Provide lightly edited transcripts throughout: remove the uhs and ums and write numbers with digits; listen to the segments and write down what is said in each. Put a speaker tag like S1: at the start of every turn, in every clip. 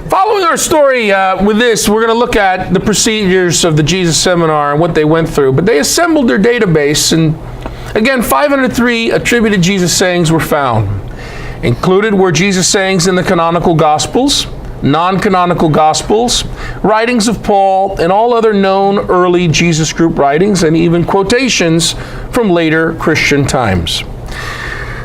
S1: Following our story with this, we're going to look at the procedures of the Jesus Seminar and what they went through. But they assembled their database, and again, 503 attributed Jesus sayings were found. Included were Jesus sayings in the canonical Gospels, non-canonical Gospels, writings of Paul, and all other known early Jesus group writings, and even quotations from later Christian times.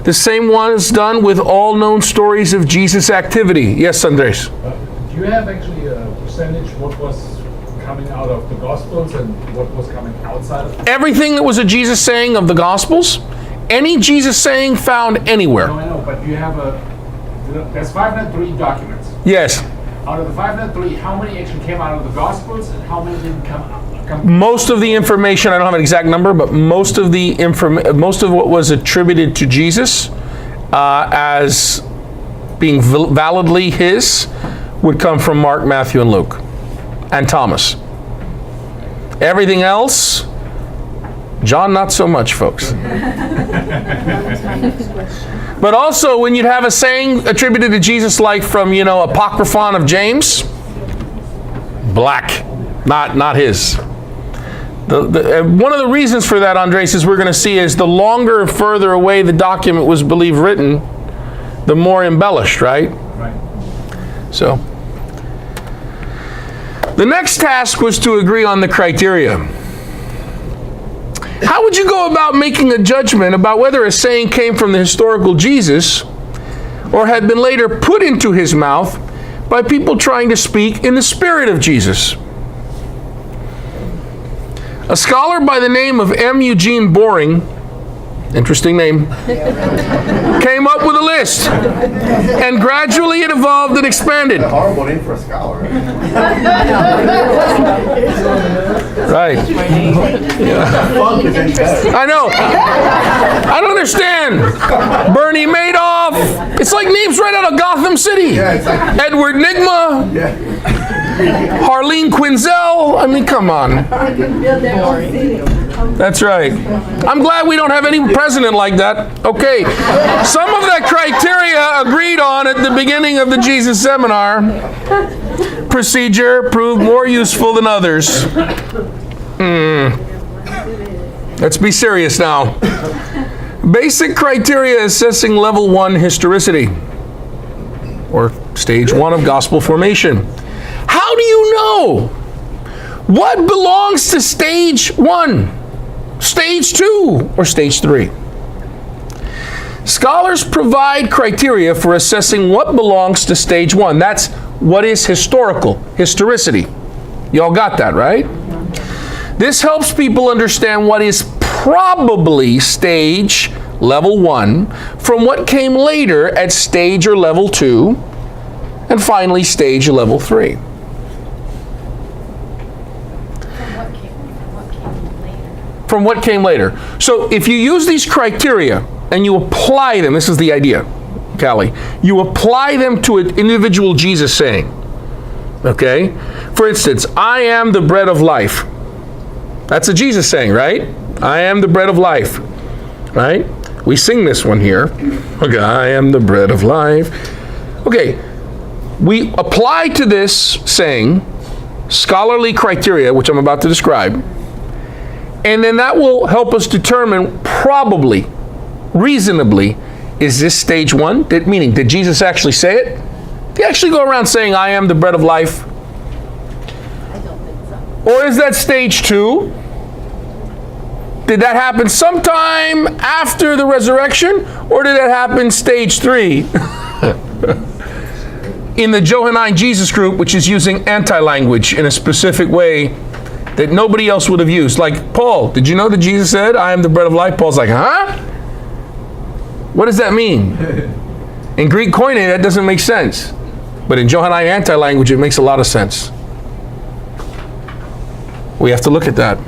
S1: The same was done with all known stories of Jesus' activity. Yes, Andres?
S2: Do you have actually a percentage what was coming out of the Gospels and what was coming outside of them?
S1: Everything that was a Jesus saying of the Gospels, any Jesus saying found anywhere.
S2: No, I know, but you have there's 503 documents.
S1: Yes.
S2: Out of the 503, how many actually came out of the Gospels and how many didn't come out?
S1: Most of the information, I don't have an exact number, but most of what was attributed to Jesus as being validly his would come from Mark, Matthew, and Luke, and Thomas. Everything else, John, not so much, folks. But also, when you'd have a saying attributed to Jesus, like from, Apocryphon of James, black, not his. One of the reasons for that, Andres, as we're going to see, is the longer and further away the document was believed written, the more embellished, right?
S2: Right.
S1: So, the next task was to agree on the criteria. How would you go about making a judgment about whether a saying came from the historical Jesus or had been later put into his mouth by people trying to speak in the spirit of Jesus? A scholar by the name of Eugene Boring, interesting name, came up with a list, and gradually it evolved and expanded.
S3: A horrible name for a scholar.
S1: Right. I know. I don't understand. Bernie Madoff. It's like names right out of Gotham City.
S3: Yeah, it's like,
S1: Edward Nygma.
S3: yeah.
S1: Harleen Quinzel. I mean, come on. That's right. I'm glad we don't have any president like that. Okay. Some of that criteria agreed on at the beginning of the Jesus Seminar procedure proved more useful than others. Let's be serious now. Basic criteria assessing level 1 historicity, or stage 1 of gospel formation. How do you know what belongs to stage 1, stage 2, or stage 3? Scholars provide criteria for assessing what belongs to stage 1. That's what is historicity. Y'all got that, right? This helps people understand what is probably stage level 1 from what came later at stage or level 2, and finally stage level 3. From what came later. So if you use these criteria and you apply them, this is the idea, Callie, you apply them to an individual Jesus saying, okay? For instance, I am the bread of life. That's a Jesus saying, right? I am the bread of life, right? We sing this one here. Okay, I am the bread of life. Okay, we apply to this saying scholarly criteria, which I'm about to describe, and then that will help us determine probably, reasonably, is this stage 1? Meaning, did Jesus actually say it? Did he actually go around saying, I am the bread of life?
S4: I don't think so.
S1: Or is that stage 2? Did that happen sometime after the resurrection? Or did that happen stage 3? In the Johannine Jesus group, which is using anti-language in a specific way that nobody else would have used. Like, Paul, did you know that Jesus said, I am the bread of life? Paul's like, huh? What does that mean? In Greek koine, that doesn't make sense. But in Johannine anti-language, it makes a lot of sense. We have to look at that.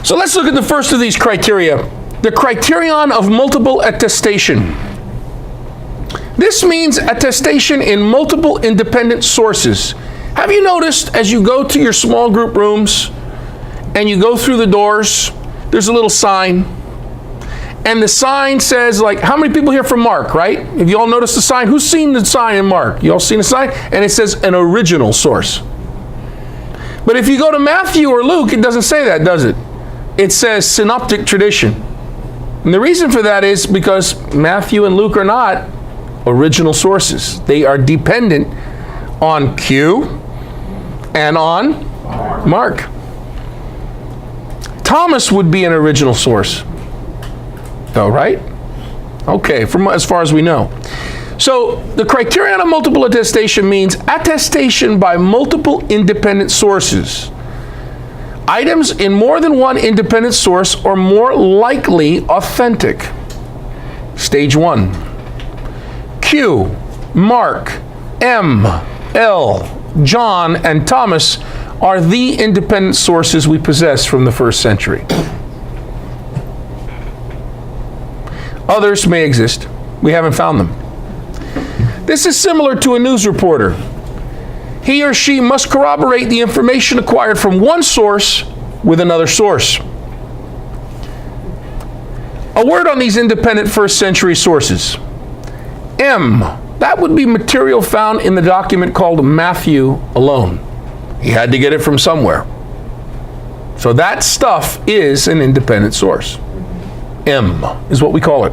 S1: So let's look at the first of these criteria, the criterion of multiple attestation. This means attestation in multiple independent sources. Have you noticed as you go to your small group rooms and you go through the doors, there's a little sign, and the sign says, like, how many people here from Mark, right? Have you all noticed the sign? Who's seen the sign in Mark? You all seen the sign? And it says an original source. But if you go to Matthew or Luke, it doesn't say that, does it? It says synoptic tradition. And the reason for that is because Matthew and Luke are not original sources. They are dependent on Q and on Mark. Thomas would be an original source, though, right? Okay, from as far as we know. So the criterion of multiple attestation means attestation by multiple independent sources. Items in more than one independent source are more likely authentic. Stage 1. Q, Mark, M, L, John, and Thomas are the independent sources we possess from the first century. Others may exist. We haven't found them. This is similar to a news reporter. He or she must corroborate the information acquired from one source with another source. A word on these independent first century sources. M, that would be material found in the document called Matthew alone. He had to get it from somewhere. So that stuff is an independent source. M is what we call it.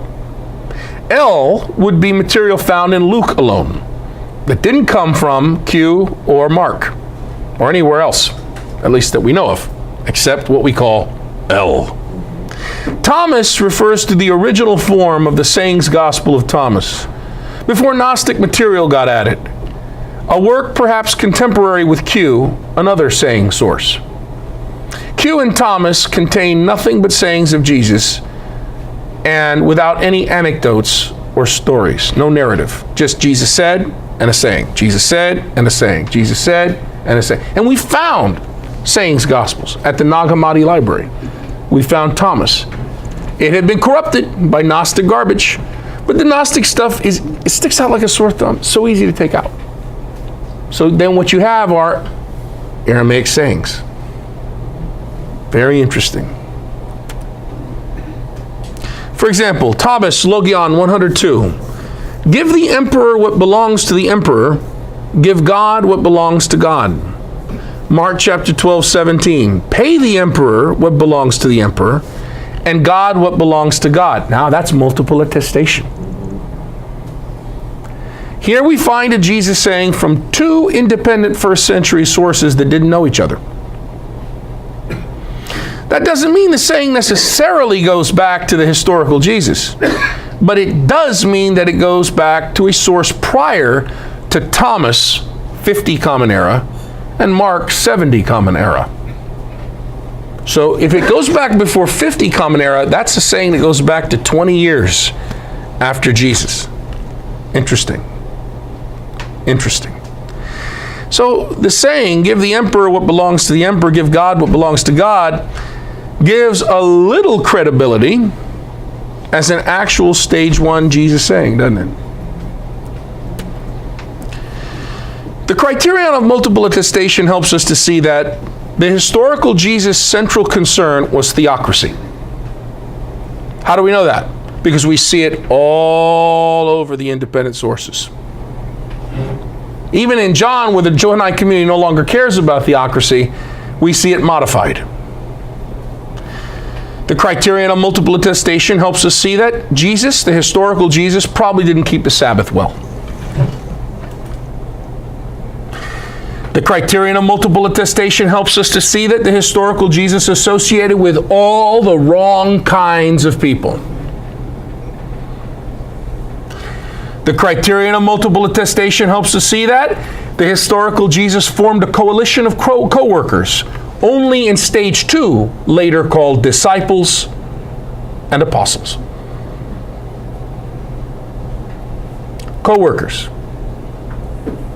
S1: L would be material found in Luke alone that didn't come from Q or Mark or anywhere else, at least that we know of, except what we call L. Thomas refers to the original form of the Sayings Gospel of Thomas, before Gnostic material got added. A work perhaps contemporary with Q, another saying source. Q and Thomas contain nothing but sayings of Jesus, and without any anecdotes or stories, no narrative. Just Jesus said and a saying. Jesus said and a saying. Jesus said and a saying. And we found Sayings Gospels at the Nag Hammadi Library. We found Thomas. It had been corrupted by Gnostic garbage, but the Gnostic stuff it sticks out like a sore thumb. So easy to take out. So then what you have are Aramaic sayings. Very interesting. For example, Thomas, Logion 102. Give the emperor what belongs to the emperor. Give God what belongs to God. Mark chapter 12:17. Pay the emperor what belongs to the emperor, and God what belongs to God. Now that's multiple attestation. Here we find a Jesus saying from two independent first century sources that didn't know each other. That doesn't mean the saying necessarily goes back to the historical Jesus, but it does mean that it goes back to a source prior to Thomas, 50 Common Era, and Mark, 70 Common Era. So if it goes back before 50 Common Era, that's a saying that goes back to 20 years after Jesus. Interesting. Interesting. So the saying, give the emperor what belongs to the emperor, give God what belongs to God, gives a little credibility as an actual stage 1 Jesus saying, doesn't it? The criterion of multiple attestation helps us to see that the historical Jesus' central concern was theocracy. How do we know that? Because we see it all over the independent sources. Even in John, where the Johannine community no longer cares about theocracy, we see it modified. The criterion of multiple attestation helps us see that Jesus, the historical Jesus, probably didn't keep the Sabbath well. The criterion of multiple attestation helps us to see that the historical Jesus associated with all the wrong kinds of people. The criterion of multiple attestation helps us see that the historical Jesus formed a coalition of co-workers, only in stage 2, later called disciples and apostles. Co-workers.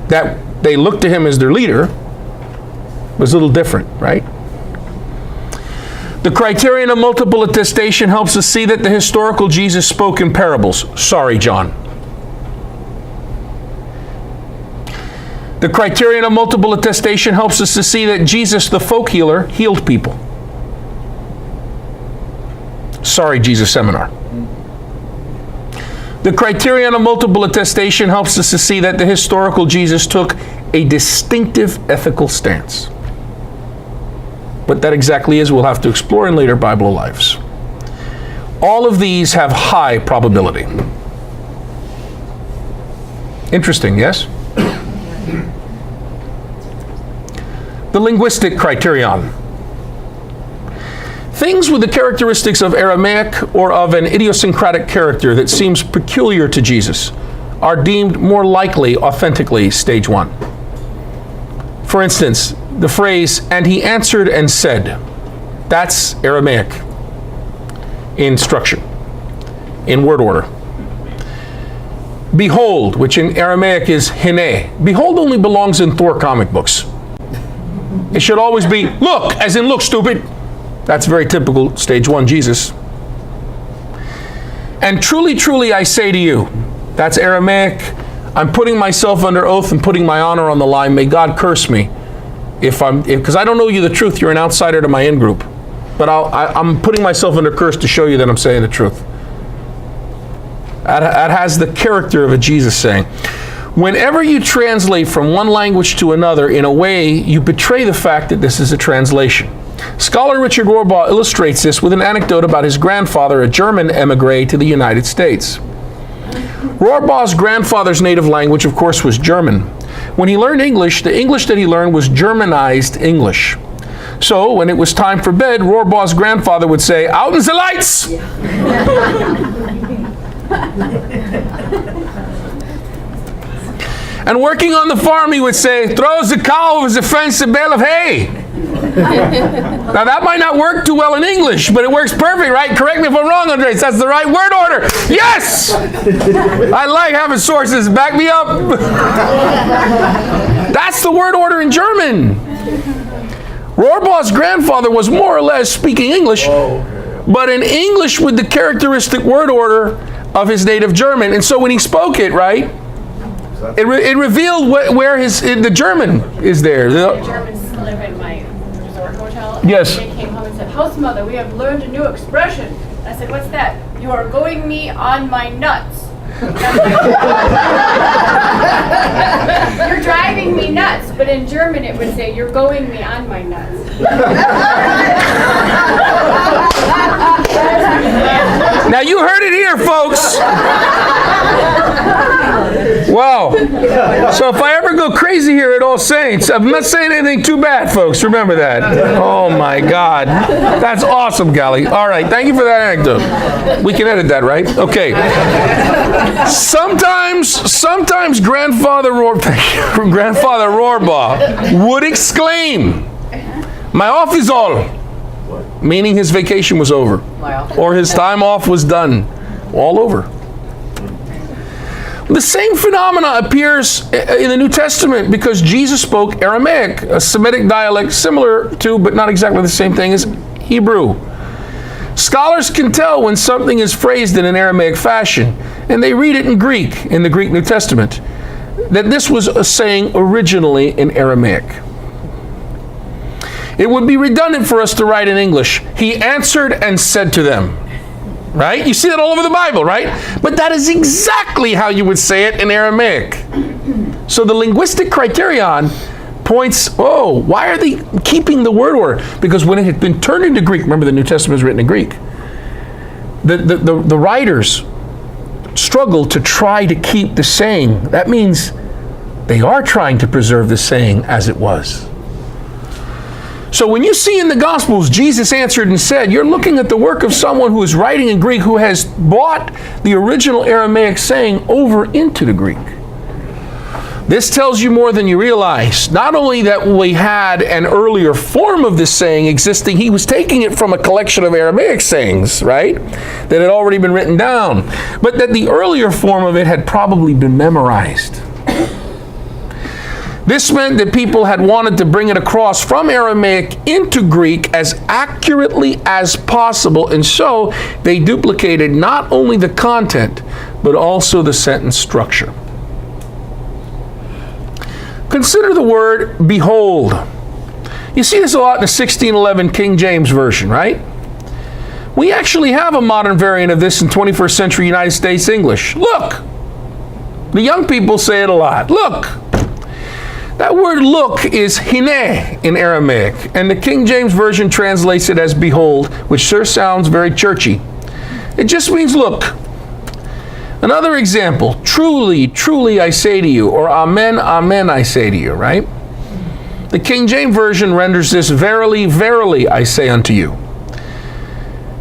S1: That they looked to him as their leader was a little different, right? The criterion of multiple attestation helps us see that the historical Jesus spoke in parables. Sorry, John. The criterion of multiple attestation helps us to see that Jesus, the folk healer, healed people. Sorry, Jesus Seminar. The criterion of multiple attestation helps us to see that the historical Jesus took a distinctive ethical stance. What that exactly is, we'll have to explore in later Bible lives. All of these have high probability. Interesting, yes? The linguistic criterion. Things with the characteristics of Aramaic or of an idiosyncratic character that seems peculiar to Jesus are deemed more likely authentically stage 1. For instance, the phrase, "and he answered and said," that's Aramaic in structure, in word order. Behold, which in Aramaic is hine. Behold only belongs in Thor comic books. It should always be look, as in look, stupid. That's very typical stage 1 Jesus. And truly, truly, I say to you, that's Aramaic. I'm putting myself under oath and putting my honor on the line. May God curse me because I don't know you the truth. You're an outsider to my in-group. But I'm putting myself under curse to show you that I'm saying the truth. That has the character of a Jesus saying. Whenever you translate from one language to another, in a way, you betray the fact that this is a translation. Scholar Richard Rohrbaugh illustrates this with an anecdote about his grandfather, a German emigre to the United States. Rohrbaugh's grandfather's native language, of course, was German. When he learned English, the English that he learned was Germanized English. So, when it was time for bed, Rohrbaugh's grandfather would say, "Out in the lights!" And working on the farm, he would say, "Throws the cow over the fence, a bale of hay." Now, that might not work too well in English, but it works perfect, right? Correct me if I'm wrong, Andres. That's the right word order. Yes! I like having sources. Back me up. That's the word order in German. Rohrbaugh's grandfather was more or less speaking English, but in English with the characteristic word order of his native German. And so when he spoke it, right, it revealed where the German is there.
S3: The Germans live in my resort hotel.
S1: Yes.
S3: They came home and said, "House mother, we have learned a new expression." I said, "What's that?" "You are going me on my nuts." You're driving me nuts, but in German it would say, "You're going me on my nuts."
S1: Now you heard it here, folks. Wow. So if I ever go crazy here at All Saints, I'm not saying anything too bad, folks. Remember that. Oh my God. That's awesome, Gally. All right. Thank you for that anecdote. We can edit that, right? Okay. Sometimes Grandfather Rohrbaugh would exclaim, "My off is all," meaning his vacation was over.
S4: Wow.
S1: Or his time off was done. All over. The same phenomena appears in the New Testament because Jesus spoke Aramaic, a Semitic dialect similar to, but not exactly the same thing as Hebrew. Scholars can tell when something is phrased in an Aramaic fashion, and they read it in Greek, in the Greek New Testament, that this was a saying originally in Aramaic. It would be redundant for us to write in English, "He answered and said to them." Right? You see that all over the Bible, right? But that is exactly how you would say it in Aramaic. So the linguistic criterion points, why are they keeping the word order? Because when it had been turned into Greek, remember the New Testament is written in Greek, the writers struggled to try to keep the saying. That means they are trying to preserve the saying as it was. So when you see in the Gospels, Jesus answered and said, you're looking at the work of someone who is writing in Greek who has brought the original Aramaic saying over into the Greek. This tells you more than you realize. Not only that we had an earlier form of this saying existing, he was taking it from a collection of Aramaic sayings, right? That had already been written down. But that the earlier form of it had probably been memorized. This meant that people had wanted to bring it across from Aramaic into Greek as accurately as possible, and so they duplicated not only the content, but also the sentence structure. Consider the word behold. You see this a lot in the 1611 King James Version, right? We actually have a modern variant of this in 21st century United States English. Look! The young people say it a lot. Look! That word look is hine in Aramaic, and the King James Version translates it as behold, which sure sounds very churchy. It just means look. Another example, truly, truly I say to you, or amen, amen I say to you, right? The King James Version renders this verily, verily I say unto you.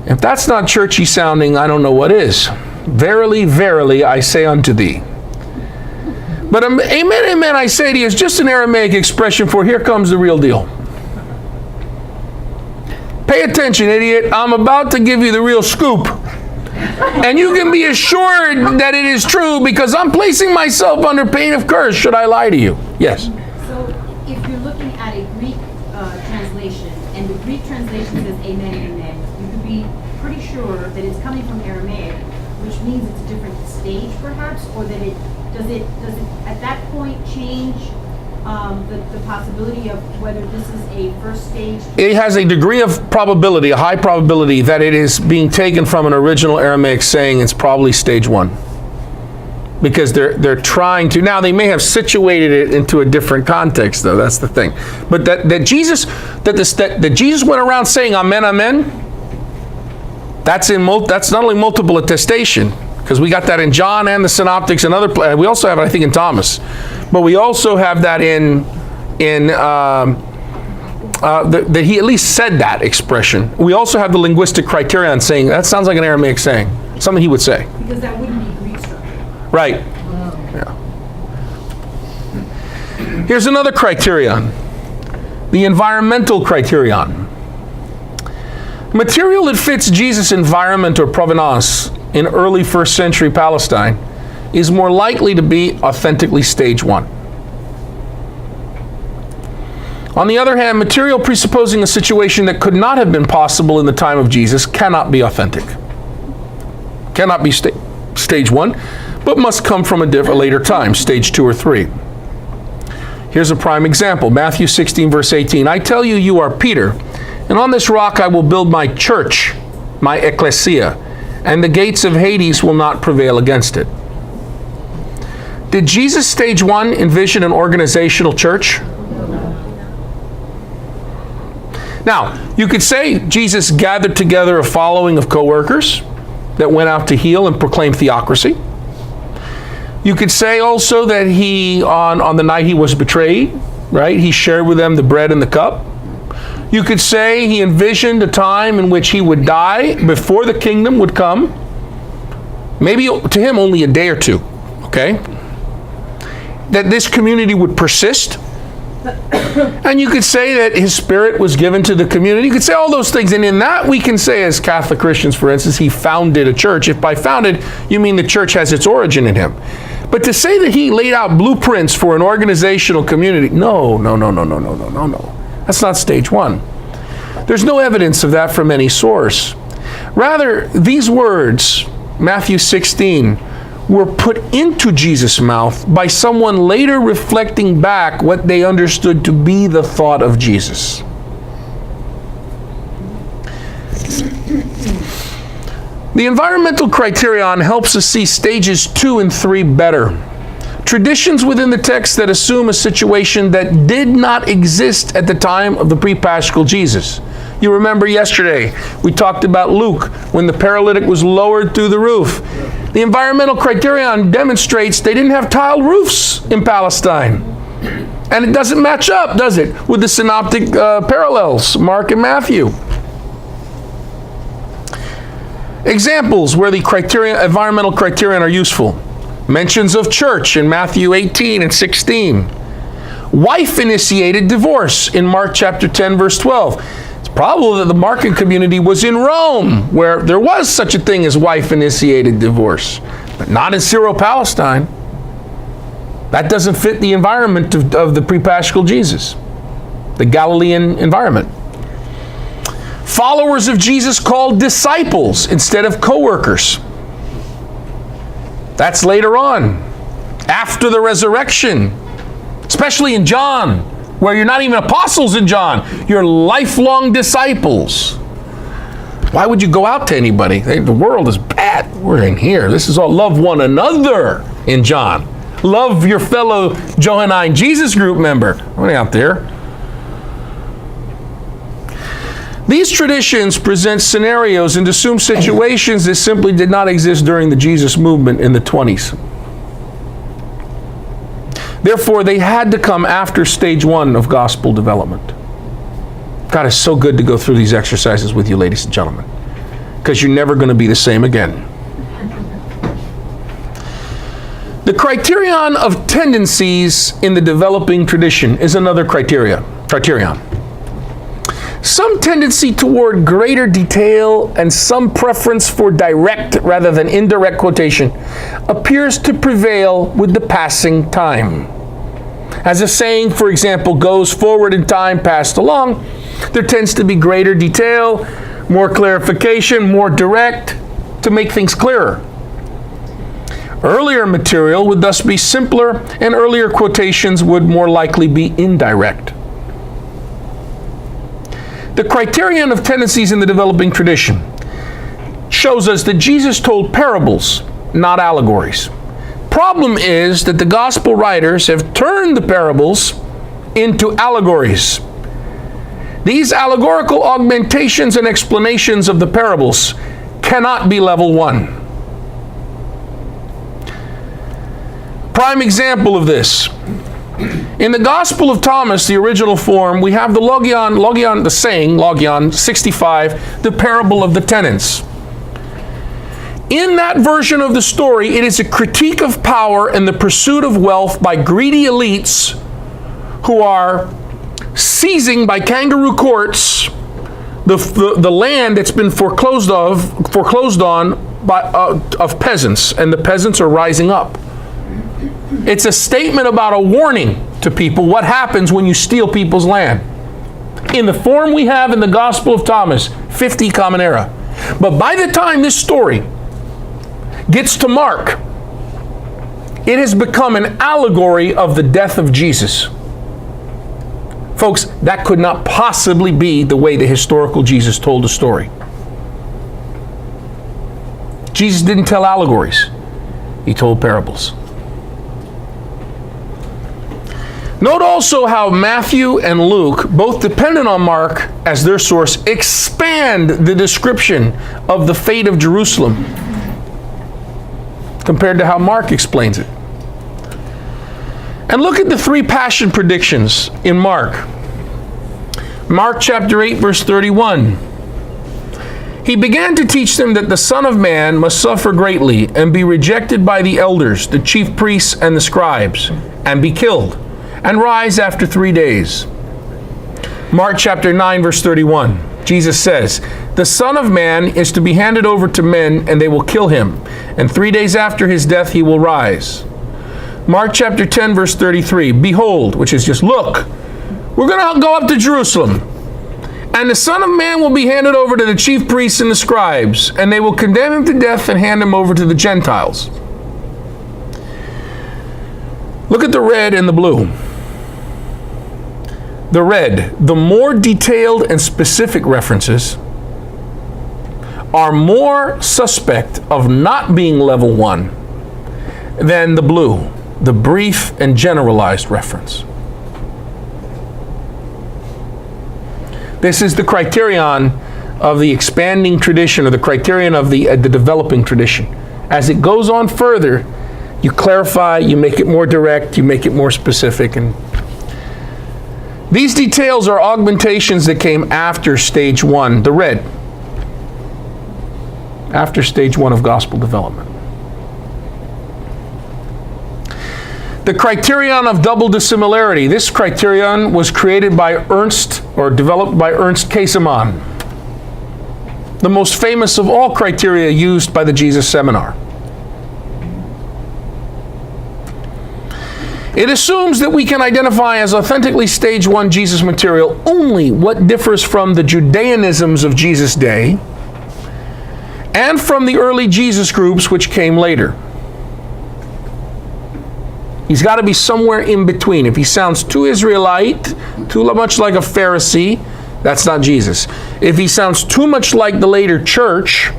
S1: If that's not churchy sounding, I don't know what is. Verily, verily I say unto thee. But amen, amen I say to you is just an Aramaic expression for here comes the real deal. Pay attention, idiot. I'm about to give you the real scoop. And you can be assured that it is true because I'm placing myself under pain of curse should I lie to you. Yes?
S4: So if you're looking at a Greek translation, and the Greek translation says amen, amen, you could be pretty sure that it's coming from Aramaic, which means it's a different stage perhaps, or that does it at that point change the possibility of whether this is a first stage?
S1: It has a degree of probability, a high probability, that it is being taken from an original Aramaic saying it's probably stage one. Because they're trying to, now they may have situated it into a different context though, that's the thing. But that Jesus went around saying amen, amen, that's not only multiple attestation, because we got that in John and the Synoptics and other, we also have it I think in Thomas. But we also have that that he at least said that expression. We also have the linguistic criterion saying, that sounds like an Aramaic saying, something he would say.
S4: Because that wouldn't be Greek structure.
S1: Right. Yeah. Here's another criterion, the environmental criterion. Material that fits Jesus' environment or provenance in early first century Palestine is more likely to be authentically stage one. On the other hand, material presupposing a situation that could not have been possible in the time of Jesus cannot be authentic. Cannot be stage one, but must come from a later time, stage 2 or 3. Here's a prime example, Matthew 16, verse 18. I tell you, you are Peter, and on this rock I will build my church, my ecclesia, and the gates of Hades will not prevail against it. Did Jesus, stage 1, envision an organizational church? Now, you could say Jesus gathered together a following of co-workers that went out to heal and proclaim theocracy. You could say also that he, on the night he was betrayed, right, he shared with them the bread and the cup. You could say he envisioned a time in which he would die before the kingdom would come. Maybe to him only a day or two, okay? That this community would persist. And you could say that his spirit was given to the community. You could say all those things. And in that we can say as Catholic Christians, for instance, he founded a church. If by founded, you mean the church has its origin in him. But to say that he laid out blueprints for an organizational community, no. That's not stage 1. There's no evidence of that from any source. Rather, these words, Matthew 16, were put into Jesus' mouth by someone later reflecting back what they understood to be the thought of Jesus. The environmental criterion helps us see stages 2 and 3 better. Traditions within the text that assume a situation that did not exist at the time of the Prepaschal Jesus. You remember yesterday, we talked about Luke, when the paralytic was lowered through the roof. The environmental criterion demonstrates they didn't have tiled roofs in Palestine. And it doesn't match up, does it, with the synoptic parallels, Mark and Matthew. Examples where the environmental criterion are useful. Mentions of church in Matthew 18 and 16. Wife-initiated divorce in Mark chapter 10, verse 12. It's probable that the Markan community was in Rome, where there was such a thing as wife-initiated divorce, but not in Syro-Palestine. That doesn't fit the environment of the Prepaschal Jesus, the Galilean environment. Followers of Jesus called disciples instead of co-workers. That's later on, after the resurrection, especially in John, where you're not even apostles in John, you're lifelong disciples. Why would you go out to anybody? The world is bad. We're in here. This is all love one another in John. Love your fellow Johannine Jesus group member. We're out there. These traditions present scenarios and assume situations that simply did not exist during the Jesus movement in the 20s. Therefore, they had to come after stage 1 of gospel development. God, it's so good to go through these exercises with you, ladies and gentlemen, because you're never going to be the same again. The criterion of tendencies in the developing tradition is another criterion. Some tendency toward greater detail and some preference for direct rather than indirect quotation appears to prevail with the passing time. As a saying, for example, goes forward in time passed along, there tends to be greater detail, more clarification, more direct, to make things clearer. Earlier material would thus be simpler, and earlier quotations would more likely be indirect. The criterion of tendencies in the developing tradition shows us that Jesus told parables, not allegories. Problem is that the gospel writers have turned the parables into allegories. These allegorical augmentations and explanations of the parables cannot be level 1. Prime example of this. In the Gospel of Thomas, the original form, we have the the saying, Logion 65, the parable of the tenants. In that version of the story, it is a critique of power and the pursuit of wealth by greedy elites who are seizing by kangaroo courts the land that's been foreclosed on by of peasants, and the peasants are rising up. It's a statement about a warning to people what happens when you steal people's land. In the form we have in the Gospel of Thomas, 50 Common Era. But by the time this story gets to Mark, it has become an allegory of the death of Jesus. Folks, that could not possibly be the way the historical Jesus told the story. Jesus didn't tell allegories. He told parables. Note also how Matthew and Luke, both dependent on Mark as their source, expand the description of the fate of Jerusalem compared to how Mark explains it. And look at the 3 passion predictions in Mark. Mark chapter 8, verse 31. He began to teach them that the Son of Man must suffer greatly and be rejected by the elders, the chief priests, and the scribes, and be killed, and rise after 3 days. Mark chapter 9, verse 31. Jesus says, the Son of Man is to be handed over to men, and they will kill him, and 3 days after his death he will rise. Mark chapter 10, verse 33. Behold, which is just look, we're going to go up to Jerusalem, and the Son of Man will be handed over to the chief priests and the scribes, and they will condemn him to death and hand him over to the Gentiles. Look at the red and the blue. The red, the more detailed and specific references are more suspect of not being level 1 than the blue, the brief and generalized reference. This is the criterion of the expanding tradition, or the criterion of the developing tradition. As it goes on further, you clarify, you make it more direct, you make it more specific. And these details are augmentations that came after stage 1, the red, after stage 1 of gospel development. The criterion of double dissimilarity. This criterion was created by developed by Ernst Käsemann, the most famous of all criteria used by the Jesus Seminar. It assumes that we can identify as authentically stage 1 Jesus material only what differs from the Judaisms of Jesus' day and from the early Jesus groups which came later. He's got to be somewhere in between. If he sounds too Israelite, too much like a Pharisee, that's not Jesus. If he sounds too much like the later church,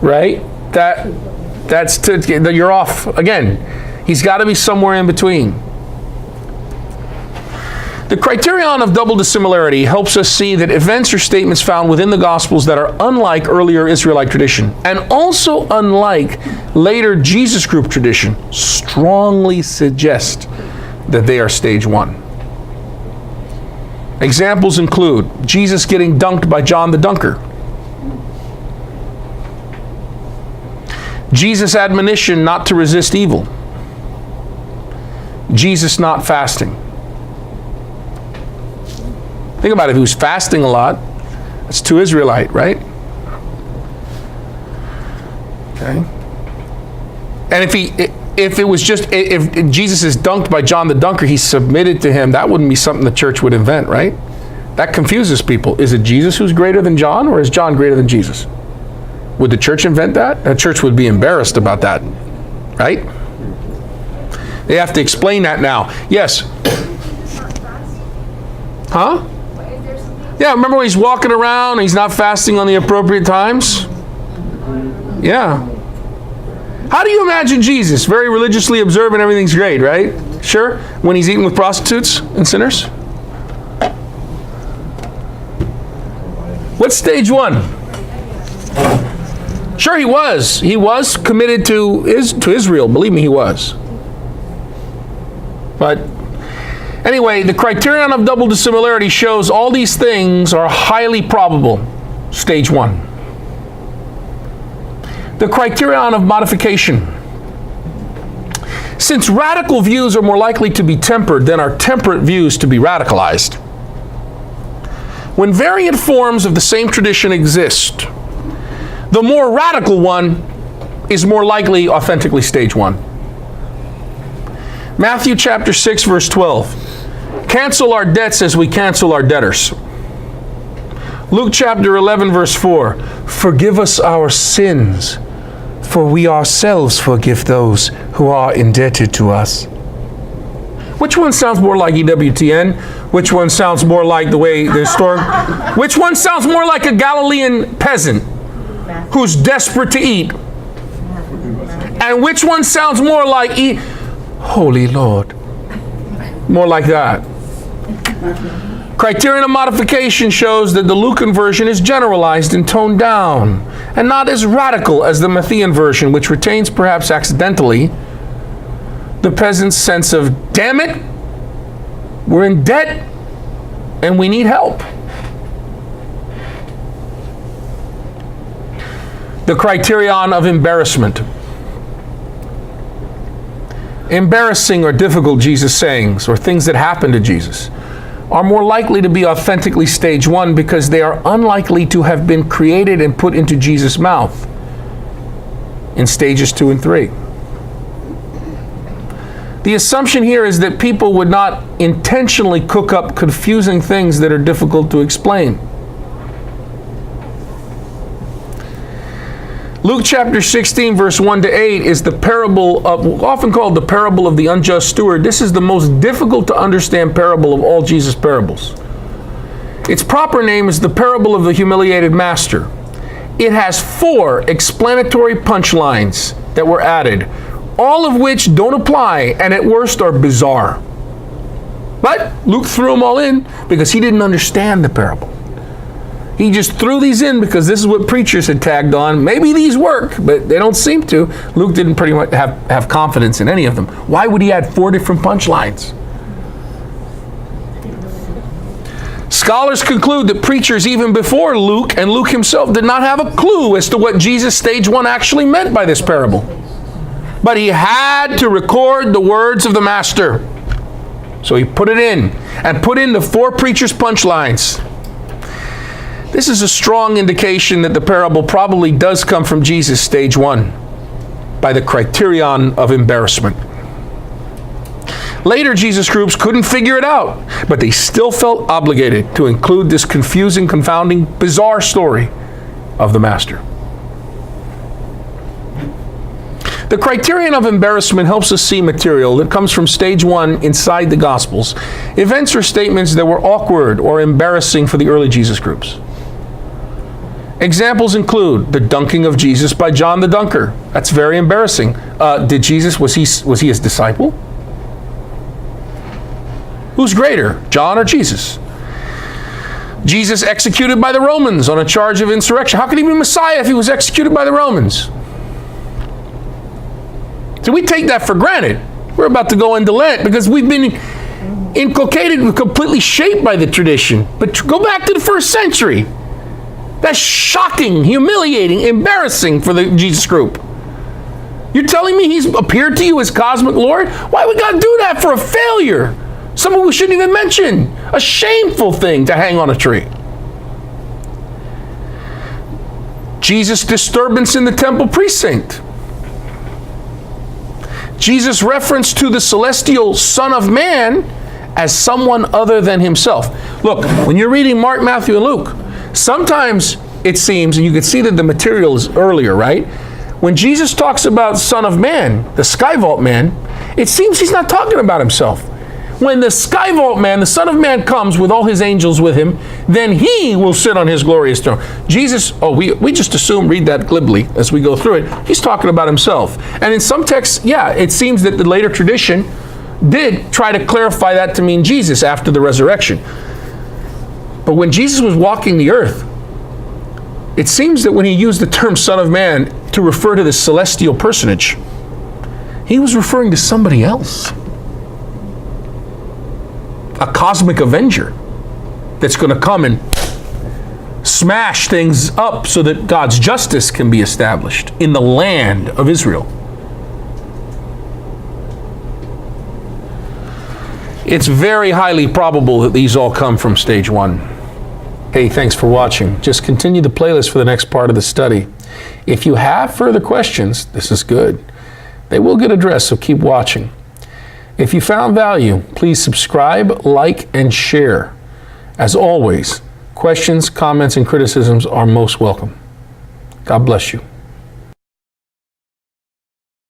S1: right, that you're off again. He's got to be somewhere in between. The criterion of double dissimilarity helps us see that events or statements found within the Gospels that are unlike earlier Israelite tradition and also unlike later Jesus group tradition strongly suggest that they are stage one. Examples include Jesus getting dunked by John the Dunker, Jesus' admonition not to resist evil, Jesus not fasting. Think about it, if he was fasting a lot, it's too Israelite, right? Okay. And if Jesus is dunked by John the Dunker, he submitted to him, that wouldn't be something the church would invent, right? That confuses people. Is it Jesus who's greater than John, or is John greater than Jesus? Would the church invent that? The church would be embarrassed about that, right? They have to explain that now. Yes? Huh? Yeah, remember when he's walking around and he's not fasting on the appropriate times? Yeah. How do you imagine Jesus? Very religiously observant, everything's great, right? Sure? When he's eating with prostitutes and sinners? What's stage one? Sure, he was. He was committed to Israel. Believe me, he was. But anyway, the criterion of double dissimilarity shows all these things are highly probable. Stage one. The criterion of modification. Since radical views are more likely to be tempered than are temperate views to be radicalized, when variant forms of the same tradition exist, the more radical one is more likely authentically stage one. Matthew chapter 6, verse 12. Cancel our debts as we cancel our debtors. Luke chapter 11, verse 4. Forgive us our sins, for we ourselves forgive those who are indebted to us. Which one sounds more like EWTN? Which one sounds more like the way the story? Which one sounds more like a Galilean peasant who's desperate to eat? And which one sounds more like Holy Lord? More like that. Criterion of modification shows that the Lucan version is generalized and toned down, and not as radical as the Matthean version, which retains, perhaps accidentally, the peasant's sense of, damn it, we're in debt and we need help. The criterion of embarrassment. Embarrassing or difficult Jesus sayings, or things that happened to Jesus, are more likely to be authentically stage one because they are unlikely to have been created and put into Jesus' mouth in stages 2 and 3. The assumption here is that people would not intentionally cook up confusing things that are difficult to explain. Luke chapter 16, verse 1 to 8 is the parable of, often called the parable of the unjust steward. This is the most difficult to understand parable of all Jesus' parables. Its proper name is the parable of the humiliated master. It has 4 explanatory punchlines that were added, all of which don't apply and at worst are bizarre. But Luke threw them all in because he didn't understand the parable. He just threw these in because this is what preachers had tagged on. Maybe these work, but they don't seem to. Luke didn't pretty much have confidence in any of them. Why would he add 4 different punchlines? Scholars conclude that preachers even before Luke and Luke himself did not have a clue as to what Jesus stage 1 actually meant by this parable. But he had to record the words of the master. So he put it in, and put in the 4 preachers' punchlines. This is a strong indication that the parable probably does come from Jesus stage 1 by the criterion of embarrassment. Later Jesus groups couldn't figure it out, but they still felt obligated to include this confusing, confounding, bizarre story of the master. The criterion of embarrassment helps us see material that comes from stage 1 inside the Gospels, events or statements that were awkward or embarrassing for the early Jesus groups. Examples include the dunking of Jesus by John the Dunker. That's very embarrassing. Did Jesus, was he his disciple? Who's greater, John or Jesus? Jesus executed by the Romans on a charge of insurrection. How could he be Messiah if he was executed by the Romans? So we take that for granted. We're about to go into Lent because we've been inculcated and completely shaped by the tradition. But go back to the first century. That's shocking, humiliating, embarrassing for the Jesus group. You're telling me he's appeared to you as cosmic Lord? Why would God do that for a failure? Someone we shouldn't even mention. A shameful thing to hang on a tree. Jesus' disturbance in the temple precinct. Jesus' reference to the celestial Son of Man as someone other than himself. Look, when you're reading Mark, Matthew, and Luke, sometimes it seems, and you can see that the material is earlier, right? When Jesus talks about Son of Man, the Skyvault Man, it seems he's not talking about himself. When the Skyvault Man, the Son of Man, comes with all his angels with him, then he will sit on his glorious throne. Jesus, we just assume, read that glibly as we go through it, he's talking about himself. And in some texts, yeah, it seems that the later tradition did try to clarify that to mean Jesus after the resurrection. But when Jesus was walking the earth, it seems that when he used the term Son of Man to refer to this celestial personage, he was referring to somebody else. A cosmic avenger that's going to come and smash things up so that God's justice can be established in the land of Israel. It's very highly probable that these all come from stage one. Hey, thanks for watching. Just continue the playlist for the next part of the study. If you have further questions, this is good. They will get addressed, so keep watching. If you found value, please subscribe, like, and share. As always, questions, comments, and criticisms are most welcome. God bless you.